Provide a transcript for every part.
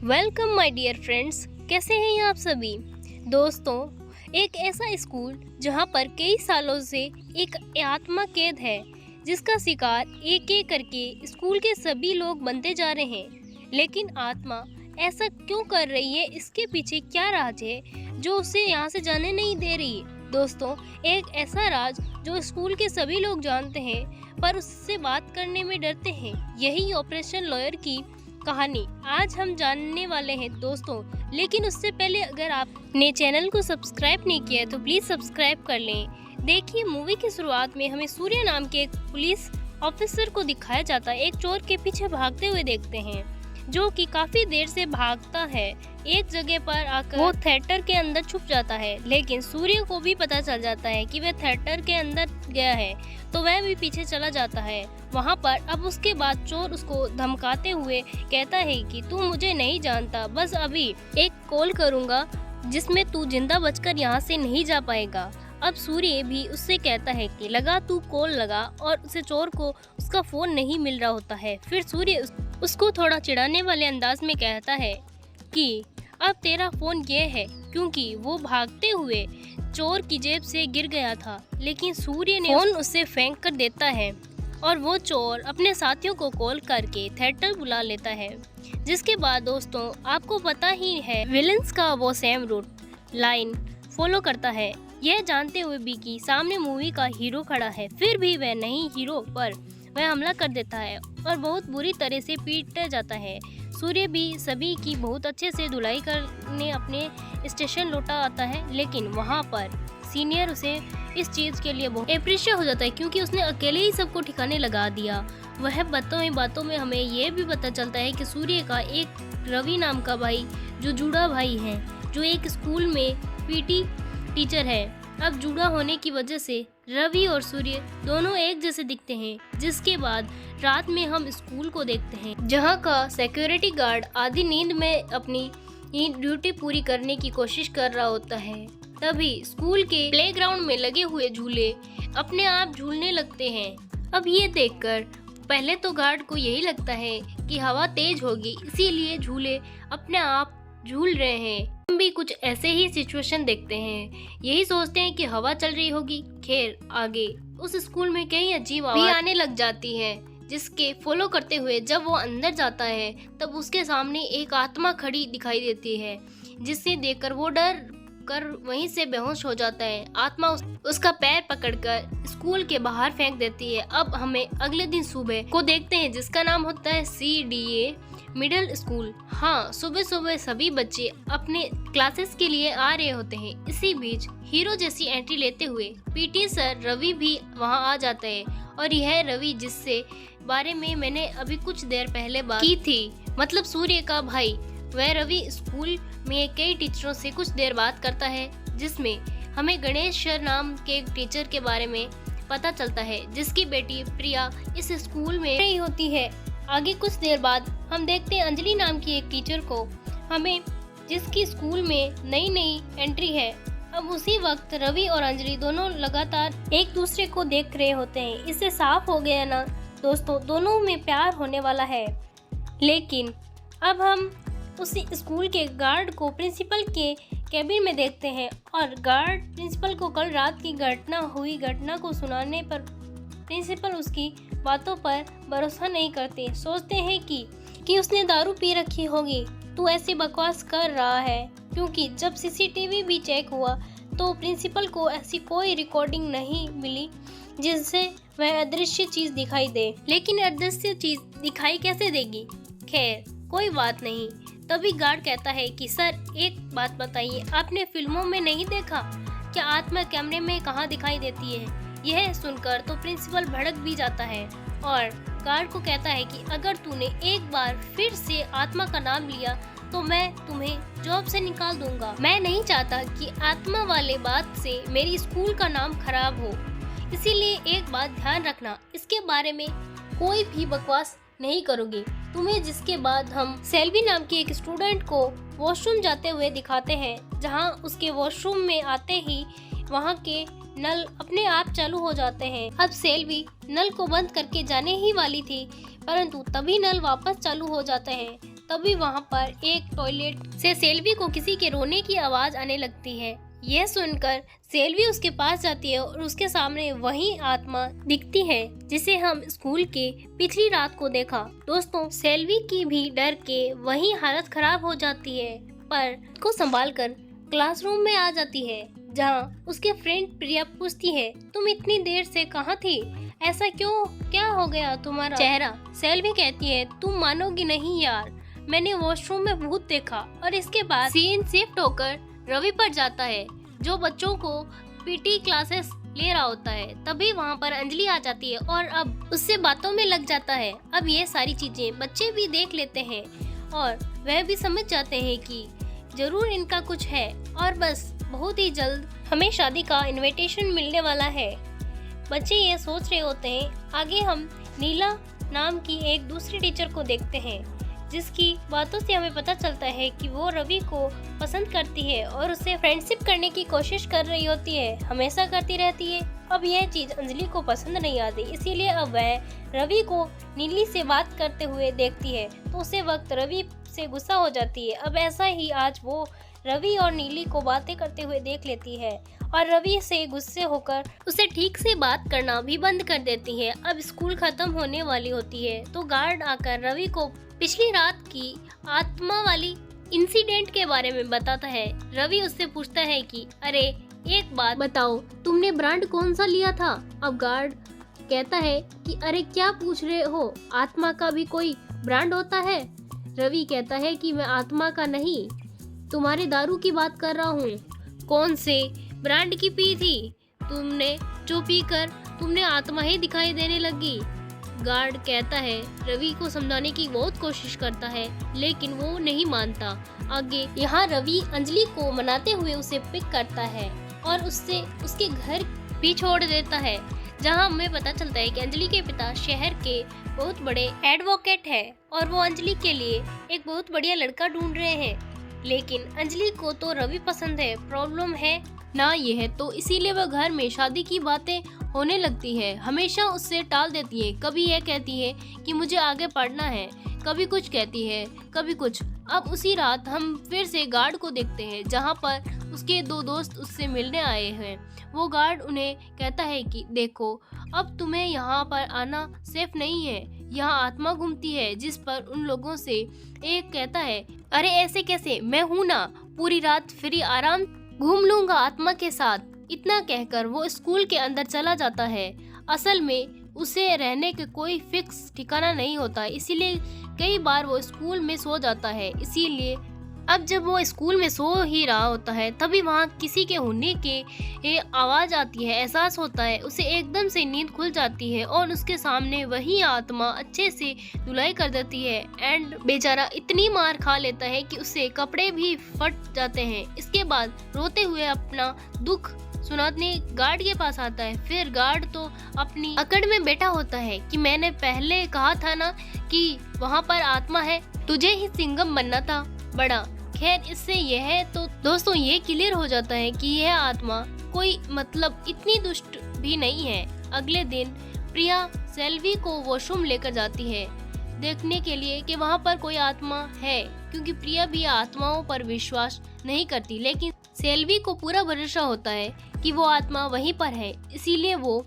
Welcome my dear friends, कैसे हैं आप सभी दोस्तों। एक ऐसा स्कूल जहां पर कई सालों से एक आत्मा कैद है, जिसका शिकार एक एक करके स्कूल के सभी लोग बनते जा रहे हैं। लेकिन आत्मा ऐसा क्यों कर रही है, इसके पीछे क्या राज है जो उसे यहाँ से जाने नहीं दे रही। दोस्तों, एक ऐसा राज जो स्कूल के सभी लोग जानते हैं पर उससे बात करने में डरते हैं। यही ऑपरेशन लॉयर की कहानी आज हम जानने वाले हैं दोस्तों। लेकिन उससे पहले अगर आपने चैनल को सब्सक्राइब नहीं किया है तो प्लीज सब्सक्राइब कर लें। देखिए, मूवी की शुरुआत में हमें सूर्य नाम के एक पुलिस ऑफिसर को दिखाया जाता है। एक चोर के पीछे भागते हुए देखते हैं, जो कि काफी देर से भागता है। एक जगह पर आकर वो थिएटर के अंदर छुप जाता है, लेकिन सूर्य को भी पता चल जाता है कि वह थिएटर के अंदर गया है, तो वह भी पीछे चला जाता है वहां पर। अब उसके बाद चोर उसको धमकाते हुए कहता है कि तू मुझे नहीं जानता, बस अभी एक कॉल करूंगा जिसमें तू जिंदा बचकर यहाँ से नहीं जा पाएगा। अब सूर्य भी उससे कहता है कि लगा, तू कॉल लगा, और उसे चोर को उसका फोन नहीं मिल रहा होता है। फिर सूर्य उसको थोड़ा चिढ़ाने वाले अंदाज में कहता है कि अब तेरा फोन ये है, क्योंकि वो भागते हुए चोर की जेब से गिर गया था। लेकिन सूर्य ने फोन उसे फेंक कर देता है और वो चोर अपने साथियों को कॉल करके थिएटर बुला लेता है। जिसके बाद दोस्तों, आपको पता ही है विलन्स का वो सेम रूट लाइन फॉलो करता है, यह जानते हुए भी कि सामने मूवी का हीरो खड़ा है। फिर भी वह नहीं हीरो पर वह हमला कर देता है और बहुत बुरी तरह से पीट जाता है। सूर्य भी सभी की बहुत अच्छे से धुलाई करने अपने स्टेशन लौटा आता है, लेकिन वहाँ पर सीनियर उसे इस चीज़ के लिए बहुत अप्रिशिएट हो जाता है, क्योंकि उसने अकेले ही सबको ठिकाने लगा दिया। वह बातों में हमें यह भी पता चलता है कि सूर्य का एक रवि नाम का भाई जो जुड़ा भाई है, जो एक स्कूल में पीटी टीचर है। अब जुड़ा होने की वजह से रवि और सूर्य दोनों एक जैसे दिखते हैं। जिसके बाद रात में हम स्कूल को देखते हैं, जहां का सिक्योरिटी गार्ड आधी नींद में अपनी ड्यूटी पूरी करने की कोशिश कर रहा होता है। तभी स्कूल के प्लेग्राउंड में लगे हुए झूले अपने आप झूलने लगते हैं। अब ये देखकर पहले तो गार्ड को यही लगता है कि हवा तेज होगी, इसीलिए झूले अपने आप झूल रहे हैं। हम भी कुछ ऐसे ही सिचुएशन देखते हैं, यही सोचते हैं कि हवा चल रही होगी। खैर, आगे उस स्कूल में कई अजीब आवाज़ आने लग जाती है, जिसके फॉलो करते हुए जब वो अंदर जाता है तब उसके सामने एक आत्मा खड़ी दिखाई देती है, जिसे देखकर वो डर कर वहीं से बेहोश हो जाता है। आत्मा उसका पैर पकड़कर स्कूल के बाहर फेंक देती है। अब हमें अगले दिन सुबह को देखते हैं, जिसका नाम होता है CDA मिडिल स्कूल। हाँ, सुबह सुबह सभी बच्चे अपने क्लासेस के लिए आ रहे होते हैं। इसी बीच हीरो जैसी एंट्री लेते हुए PT सर रवि भी वहाँ आ जाता है। और यह रवि जिससे बारे में मैंने अभी कुछ देर पहले बात की थी, मतलब सूर्य का भाई, वह रवि स्कूल में कई टीचरों से कुछ देर बात करता है, जिसमें हमें गणेश सर नाम के एक टीचर के बारे में पता चलता है, जिसकी बेटी प्रिया इस स्कूल में रही होती है। आगे कुछ देर बाद हम देखते हैं अंजलि नाम की एक टीचर को, हमें जिसकी स्कूल में नई एंट्री है। अब उसी वक्त रवि और अंजलि दोनों लगातार एक दूसरे को देख रहे होते हैं। इससे साफ हो गया ना दोस्तों, दोनों में प्यार होने वाला है। लेकिन अब हम उसी स्कूल के गार्ड को प्रिंसिपल के कैबिन में देखते हैं, और गार्ड प्रिंसिपल को कल रात की घटना को सुनाने पर प्रिंसिपल उसकी बातों पर भरोसा नहीं करते। सोचते हैं कि उसने दारू पी रखी होगी, तू ऐसी बकवास कर रहा है, क्योंकि जब CCTV भी चेक हुआ तो प्रिंसिपल को ऐसी कोई रिकॉर्डिंग नहीं मिली जिससे वह अदृश्य चीज़ दिखाई दे। लेकिन अदृश्य चीज़ दिखाई कैसे देगी? खैर, कोई बात नहीं। तभी गार्ड कहता है कि सर, एक बात बताइए, आपने फिल्मों में नहीं देखा क्या आत्मा कैमरे में कहाँ दिखाई देती है? यह सुनकर तो प्रिंसिपल भड़क भी जाता है और गार्ड को कहता है कि अगर तूने एक बार फिर से आत्मा का नाम लिया तो मैं तुम्हें जॉब से निकाल दूंगा। मैं नहीं चाहता कि आत्मा वाले बात से मेरी स्कूल का नाम खराब हो, इसीलिए एक बात ध्यान रखना, इसके बारे में कोई भी बकवास नहीं करोगे तुम्हें। जिसके बाद हम सेल्वी नाम की एक स्टूडेंट को वॉशरूम जाते हुए दिखाते हैं, जहां उसके वॉशरूम में आते ही वहां के नल अपने आप चालू हो जाते हैं। अब सेल्वी नल को बंद करके जाने ही वाली थी, परंतु तभी नल वापस चालू हो जाते हैं। तभी वहाँ पर एक टॉयलेट से सेल्वी को किसी के रोने की आवाज आने लगती है। यह सुनकर सेल्वी उसके पास जाती है और उसके सामने वही आत्मा दिखती है जिसे हम स्कूल के पिछली रात को देखा। दोस्तों, सेल्वी की भी डर के वही हालत खराब हो जाती है, पर को संभालकर क्लासरूम में आ जाती है, जहाँ उसके फ्रेंड प्रिया पूछती है, तुम इतनी देर से कहाँ थी? ऐसा क्यों? क्या हो गया तुम्हारा चेहरा? सेल्वी कहती है, तुम मानोगी नहीं यार, मैंने वॉशरूम में भूत देखा। और इसके बाद सीन शिफ्ट होकर रवि पर जाता है, जो बच्चों को पीटी क्लासेस ले रहा होता है। तभी वहाँ पर अंजलि आ जाती है और अब उससे बातों में लग जाता है। अब ये सारी चीजें बच्चे भी देख लेते हैं और वह भी समझ जाते हैं कि जरूर इनका कुछ है और बस बहुत ही जल्द हमें शादी का इनविटेशन मिलने वाला है। बच्चे ये सोच रहे होते हैं। आगे हम नीला नाम की एक दूसरी टीचर को देखते हैं, जिसकी बातों से हमें पता चलता है कि वो रवि को पसंद करती है और उससे फ्रेंडशिप करने की कोशिश कर रही होती है, हमेशा करती रहती है। अब यह चीज अंजलि को पसंद नहीं आती, इसीलिए अब वह रवि को नीली से बात करते हुए देखती है तो उसे वक्त रवि से गुस्सा हो जाती है। अब ऐसा ही आज वो रवि और नीली को बातें करते हुए देख लेती है और रवि से गुस्से होकर उसे ठीक से बात करना भी बंद कर देती है। अब स्कूल खत्म होने वाली होती है तो गार्ड आकर रवि को पिछली रात की आत्मा वाली इंसिडेंट के बारे में बताता है। रवि उससे पूछता है कि अरे एक बात बताओ, तुमने ब्रांड कौन सा लिया था? अब गार्ड कहता है कि अरे क्या पूछ रहे हो, आत्मा का भी कोई ब्रांड होता है? रवि कहता है कि मैं आत्मा का नहीं, तुम्हारे दारू की बात कर रहा हूँ। कौन से ब्रांड की पी थी तुमने जो पीकर तुमने आत्मा ही दिखाई देने लगी? गार्ड कहता है, रवि को समझाने की बहुत कोशिश करता है लेकिन वो नहीं मानता। आगे यहाँ रवि अंजलि को मनाते हुए उसे पिक करता है और उससे उसके घर भी छोड़ देता है, जहाँ हमें पता चलता है कि अंजलि के पिता शहर के बहुत बड़े एडवोकेट है और वो अंजलि के लिए एक बहुत बढ़िया लड़का ढूंढ रहे हैं। लेकिन अंजलि को तो रवि पसंद है, प्रॉब्लम है ना ये है, तो इसीलिए वह घर में शादी की बातें होने लगती है, हमेशा उससे टाल देती है। कभी यह कहती है कि मुझे आगे पढ़ना है, कभी कुछ कहती है, कभी कुछ। अब उसी रात हम फिर से गार्ड को देखते हैं, जहाँ पर उसके दो दोस्त उससे मिलने आए हैं। वो गार्ड उन्हें कहता है कि देखो, अब तुम्हें यहाँ पर आना सेफ नहीं है, यहाँ आत्मा घूमती है। जिस पर उन लोगों से एक कहता है, अरे ऐसे कैसे, मैं हूँ ना, पूरी रात फ्री आराम घूम लूंगा आत्मा के साथ। इतना कहकर वो स्कूल के अंदर चला जाता है। असल में उसे रहने के कोई फिक्स ठिकाना नहीं होता, इसीलिए कई बार वो स्कूल में सो जाता है। इसीलिए अब जब वो स्कूल में सो ही रहा होता है तभी वहाँ किसी के होने के आवाज आती है, एहसास होता है, उसे एकदम से नींद खुल जाती है और उसके सामने वही आत्मा अच्छे से धुलाई कर देती है एंड बेचारा इतनी मार खा लेता है कि उससे कपड़े भी फट जाते हैं। इसके बाद रोते हुए अपना दुख सुनाने गार्ड के पास आता है। फिर गार्ड तो अपनी अकड़ में बैठा होता है कि मैंने पहले कहा था ना कि वहाँ पर आत्मा है, तुझे ही सिंघम बनना था बड़ा। खैर, इससे यह तो दोस्तों ये क्लियर हो जाता है कि यह आत्मा कोई मतलब इतनी दुष्ट भी नहीं है। अगले दिन प्रिया सेल्वी को वॉशरूम लेकर जाती है देखने के लिए कि वहाँ पर कोई आत्मा है, क्योंकि प्रिया भी आत्माओं पर विश्वास नहीं करती, लेकिन सेल्वी को पूरा भरोसा होता है कि वो आत्मा वहीं पर है। इसीलिए वो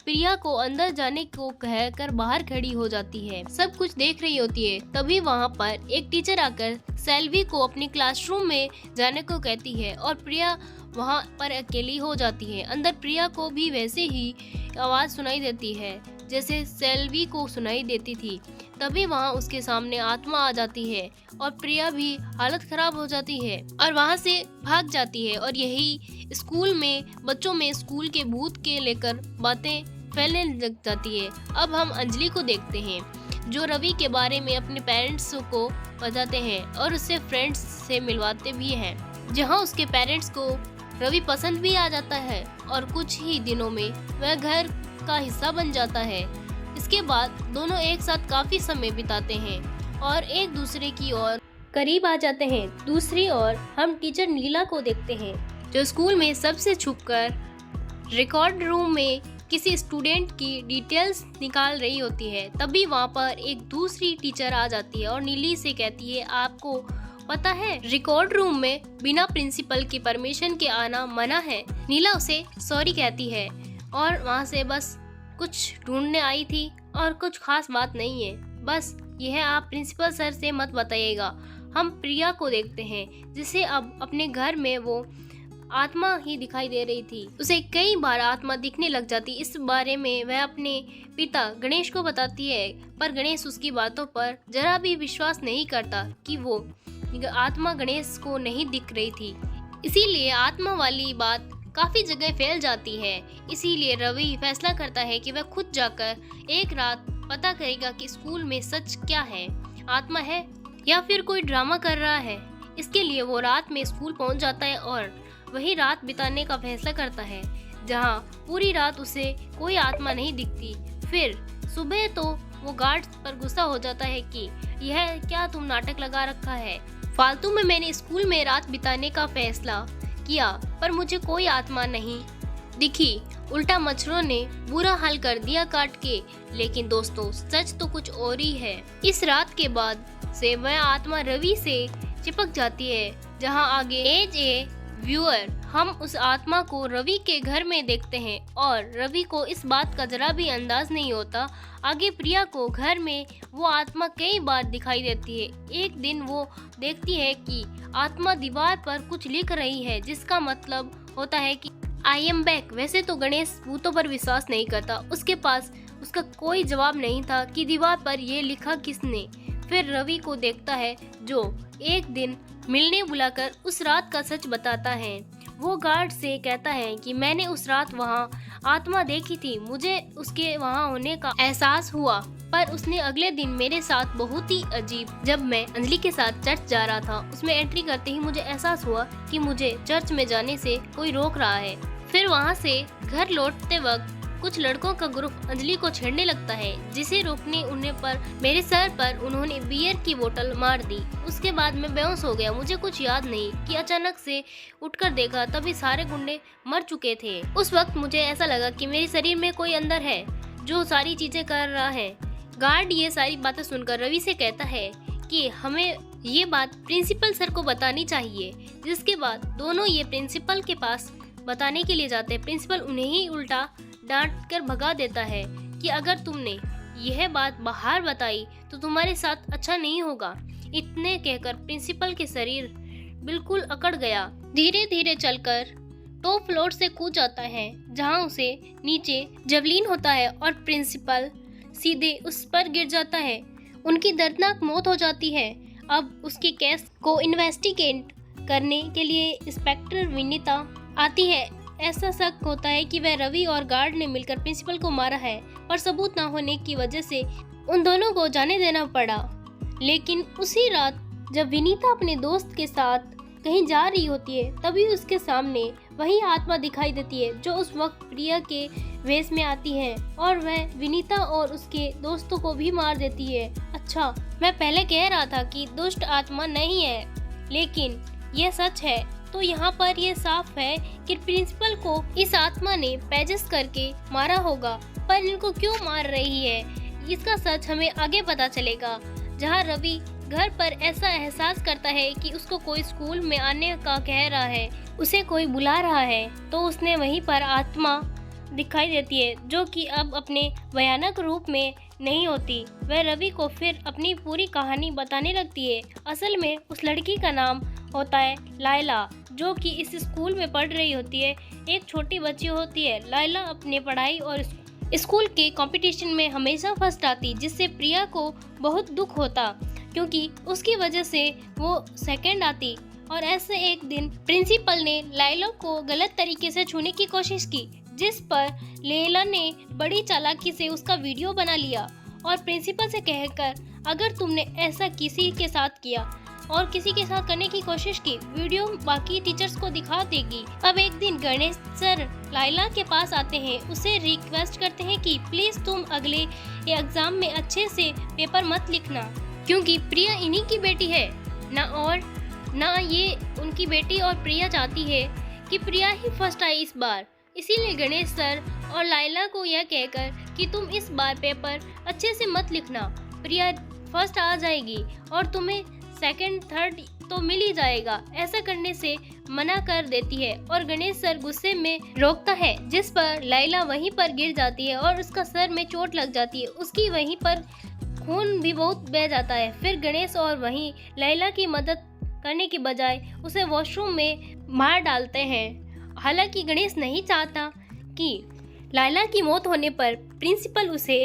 प्रिया को अंदर जाने को कहकर बाहर खड़ी हो जाती है, सब कुछ देख रही होती है। तभी वहाँ पर एक टीचर आकर सेल्वी को अपनी क्लासरूम में जाने को कहती है और प्रिया वहाँ पर अकेली हो जाती है। अंदर प्रिया को भी वैसे ही आवाज सुनाई देती है जैसे सेल्वी को सुनाई देती थी। तभी वहाँ उसके सामने आत्मा आ जाती है और प्रिया भी हालत खराब हो जाती है और वहाँ से भाग जाती है। और यही स्कूल में बच्चों में स्कूल के भूत के लेकर बातें फैलने लग जाती है। अब हम अंजलि को देखते हैं, जो रवि के बारे में अपने पेरेंट्स को बताते हैं और उससे फ्रेंड्स से मिलवाते भी हैं, जहाँ उसके पेरेंट्स को रवि पसंद भी आ जाता है और कुछ ही दिनों में वह घर का हिस्सा बन जाता है। इसके बाद दोनों एक साथ काफी समय बिताते हैं और एक दूसरे की ओर करीब आ जाते हैं। दूसरी ओर हम टीचर नीला को देखते हैं, जो स्कूल में सबसे छुपकर रिकॉर्ड रूम में किसी स्टूडेंट की डिटेल्स निकाल रही होती है, तभी वहाँ पर एक दूसरी टीचर आ जाती है और नीली से कहती है, आपको पता है रिकॉर्ड रूम में बिना प्रिंसिपल की परमिशन के आना मना है। नीला उसे सॉरी कहती है और वहाँ से बस कुछ ढूंढने आई थी और कुछ खास बात नहीं है, बस यह आप प्रिंसिपल सर से मत बताइएगा। हम प्रिया को देखते हैं जिसे अब अपने घर में वो आत्मा ही दिखाई दे रही थी। उसे कई बार आत्मा दिखने लग जाती। इस बारे में वह अपने पिता गणेश को बताती है, पर गणेश उसकी बातों पर जरा भी विश्वास नहीं करता कि वो आत्मा गणेश को नहीं दिख रही थी। इसीलिए आत्मा वाली बात काफी जगह फैल जाती है। इसीलिए रवि फैसला करता है कि वह खुद जाकर एक रात पता करेगा कि स्कूल में सच क्या है, आत्मा है या फिर कोई ड्रामा कर रहा है। इसके लिए वो रात में स्कूल पहुंच जाता है और वही रात बिताने का फैसला करता है, जहां पूरी रात उसे कोई आत्मा नहीं दिखती। फिर सुबह तो वो गार्ड्स पर गुस्सा हो जाता है कि यह क्या तुम नाटक लगा रखा है, फालतू में मैंने स्कूल में रात बिताने का फैसला किया पर मुझे कोई आत्मा नहीं दिखी, उल्टा मच्छरों ने बुरा हाल कर दिया काट के। लेकिन दोस्तों सच तो कुछ और ही है। इस रात के बाद से वह आत्मा रवि से चिपक जाती है, जहां आगे एज ए व्यूअर हम उस आत्मा को रवि के घर में देखते हैं और रवि को इस बात का जरा भी अंदाज नहीं होता। आगे प्रिया को घर में वो आत्मा कई बार दिखाई देती है। एक दिन वो देखती है कि आत्मा दीवार पर कुछ लिख रही है, जिसका मतलब होता है कि आई एम बैक। वैसे तो गणेश भूतों पर विश्वास नहीं करता, उसके पास उसका कोई जवाब नहीं था कि दीवार पर ये लिखा किसने। फिर रवि को देखता है जो एक दिन मिलने बुलाकर उस रात का सच बताता है। वो गार्ड से कहता है कि मैंने उस रात वहाँ आत्मा देखी थी, मुझे उसके वहाँ होने का एहसास हुआ, पर उसने अगले दिन मेरे साथ बहुत ही अजीब। जब मैं अंजलि के साथ चर्च जा रहा था, उसमें एंट्री करते ही मुझे एहसास हुआ कि मुझे चर्च में जाने से कोई रोक रहा है। फिर वहाँ से घर लौटते वक्त कुछ लड़कों का ग्रुप अंजलि को छेड़ने लगता है, जिसे रोकने उन्हें पर मेरे सर पर उन्होंने बियर की बोतल मार दी। उसके बाद मैं बेहोश हो गया। मुझे कुछ याद नहीं कि अचानक से उठकर देखा तभी सारे गुंडे मर चुके थे। उस वक्त मुझे ऐसा लगा कि मेरे शरीर में कोई अंदर है जो सारी चीजें कर रहा है। गार्ड ये सारी बातें सुनकर रवि से कहता है कि हमें ये बात प्रिंसिपल सर को बतानी चाहिए, जिसके बाद दोनों ये प्रिंसिपल के पास बताने के लिए जाते हैं। प्रिंसिपल उन्हें ही उल्टा डांट कर भगा देता है कि अगर तुमने यह बात बाहर बताई तो तुम्हारे साथ अच्छा नहीं होगा। इतने कहकर प्रिंसिपल के शरीर बिल्कुल अकड़ गया। धीरे धीरे चलकर टॉप फ्लोर से कूद जाता है, जहां उसे नीचे जवलीन होता है और प्रिंसिपल सीधे उस पर गिर जाता है। उनकी दर्दनाक मौत हो जाती है। अब उसके केस को इन्वेस्टिगेट करने के लिए इंस्पेक्टर विनीता आती है। ऐसा शक होता है कि वह रवि और गार्ड ने मिलकर प्रिंसिपल को मारा है, और सबूत न होने की वजह से उन दोनों को जाने देना पड़ा। लेकिन उसी रात जब विनीता अपने दोस्त के साथ कहीं जा रही होती है, तभी उसके सामने वही आत्मा दिखाई देती है जो उस वक्त प्रिया के वेश में आती है, और वह विनीता और उसके दोस्तों को भी मार देती है। अच्छा, मैं पहले कह रहा था कि दुष्ट आत्मा नहीं है, लेकिन यह सच है। तो यहाँ पर ये साफ है कि प्रिंसिपल को इस आत्मा ने पेजेस करके मारा होगा, पर इनको क्यों मार रही है, इसका सच हमें आगे पता चलेगा। जहाँ रवि घर पर ऐसा एहसास करता है कि उसको कोई स्कूल में आने का कह रहा है, उसे कोई बुला रहा है, तो उसने वहीं पर आत्मा दिखाई देती है, जो कि अब अपने भयानक रूप में नहीं होती। वह रवि को फिर अपनी पूरी कहानी बताने लगती है। असल में उस लड़की का नाम होता है लायला, जो कि इस स्कूल में पढ़ रही होती है। एक छोटी बच्ची होती है। लायला अपने पढ़ाई और स्कूल के कंपटीशन में हमेशा फर्स्ट आती, जिससे प्रिया को बहुत दुख होता, क्योंकि उसकी वजह से वो सेकंड आती। और ऐसे एक दिन प्रिंसिपल ने लायला को गलत तरीके से छूने की कोशिश की, जिस पर लैला ने बड़ी चालाकी से उसका वीडियो बना लिया और प्रिंसिपल से कहकर, अगर तुमने ऐसा किसी के साथ किया और किसी के साथ करने की कोशिश की, वीडियो बाकी टीचर्स को दिखा देगी। अब एक दिन गणेश सर लायला के पास आते हैं, उसे रिक्वेस्ट करते हैं कि प्लीज तुम अगले एग्जाम में अच्छे से पेपर मत लिखना, क्योंकि प्रिया इन्हीं की बेटी है ना ये उनकी बेटी, और प्रिया चाहती है कि प्रिया ही फर्स्ट आए इस बार। इसीलिए गणेश सर और लाइला को यह कहकर कि तुम इस बार पेपर अच्छे से मत लिखना, प्रिया फर्स्ट आ जाएगी और तुम्हें सेकंड थर्ड तो मिल ही जाएगा। ऐसा करने से मना कर देती है और गणेश सर गुस्से में रोकता है, जिस पर लाइला वहीं पर गिर जाती है और उसका सर में चोट लग जाती है। उसकी वहीं पर खून भी बहुत बह जाता है। फिर गणेश और वहीं लाइला की मदद करने की बजाय उसे वॉशरूम में मार डालते हैं। हालांकि गणेश नहीं चाहता कि लाइला की मौत होने पर प्रिंसिपल उसे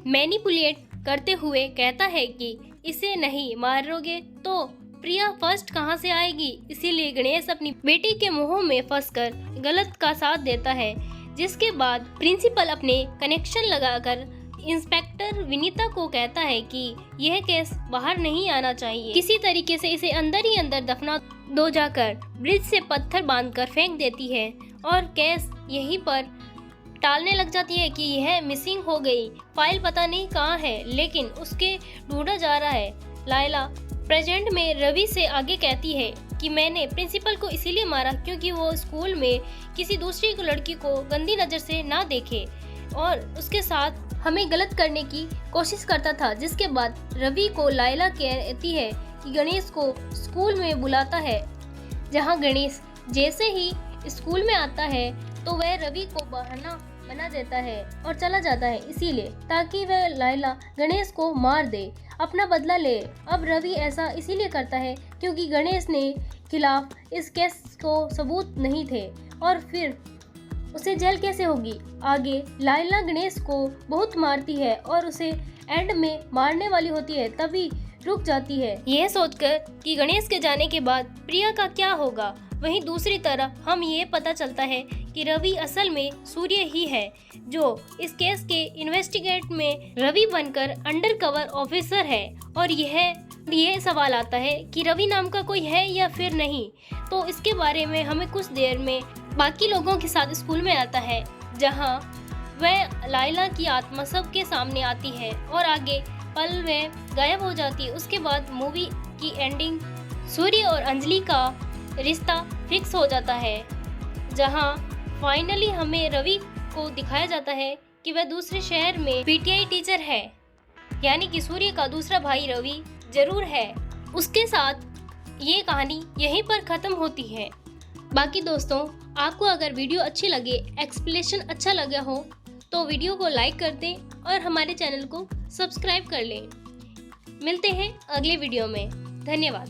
मैनिपुलेट करते हुए कहता है कि इसे नहीं मारोगे तो प्रिया फर्स्ट कहां से आएगी। इसीलिए गणेश अपनी बेटी के मुंह में फंसकर गलत का साथ देता है, जिसके बाद प्रिंसिपल अपने कनेक्शन लगाकर इंस्पेक्टर विनीता को कहता है कि यह केस बाहर नहीं आना चाहिए, किसी तरीके से इसे अंदर ही अंदर दफना दो जाकर ब्रिज से पत्थर बांधकर फेंक देती है और केस यहीं पर टालने लग जाती है कि यह मिसिंग हो गई, फाइल पता नहीं कहाँ है, लेकिन उसके ढूंढा जा रहा है। लाइला प्रेजेंट में रवि से आगे कहती है कि मैंने प्रिंसिपल को इसीलिए मारा क्योंकि वो स्कूल में किसी दूसरी लड़की को गंदी नज़र से ना देखे और उसके साथ हमें गलत करने की कोशिश करता था। जिसके बाद रवि को लाइला कहती है कि गणेश को स्कूल में बुलाता है, जहां गणेश जैसे ही स्कूल में आता है तो वह रवि को बहाना बना देता है और चला जाता है, इसीलिए ताकि वह लाइला गणेश को मार दे, अपना बदला ले। अब रवि ऐसा इसीलिए करता है क्योंकि गणेश ने खिलाफ इस केस को सबूत नहीं थे और फिर उसे जेल कैसे होगी। आगे लाइला गणेश को बहुत मारती है और उसे एंड में मारने वाली होती है, तभी रुक जाती है यह सोचकर कि गणेश के जाने के बाद प्रिया का क्या होगा। वहीं दूसरी तरफ हम ये पता चलता है कि रवि असल में सूर्य ही है, जो इस केस के इन्वेस्टिगेट में रवि बनकर अंडरकवर ऑफिसर है। और यह सवाल आता है कि रवि नाम का कोई है या फिर नहीं, तो इसके बारे में हमें कुछ देर में बाकी लोगों के साथ स्कूल में आता है, जहां वह लाइला की आत्मा सबके सामने आती है और आगे पल में गायब हो जाती है। उसके बाद मूवी की एंडिंग सूर्य और अंजलि का रिश्ता फिक्स हो जाता है, जहां फाइनली हमें रवि को दिखाया जाता है कि वह दूसरे शहर में पीटीआई टीचर है, यानी कि सूर्य का दूसरा भाई रवि जरूर है। उसके साथ ये कहानी यहीं पर ख़त्म होती है। बाकी दोस्तों, आपको अगर वीडियो अच्छी लगे, एक्सप्लेनेशन अच्छा लगा हो तो वीडियो को लाइक कर दें और हमारे चैनल को सब्सक्राइब कर लें। मिलते हैं अगले वीडियो में। धन्यवाद।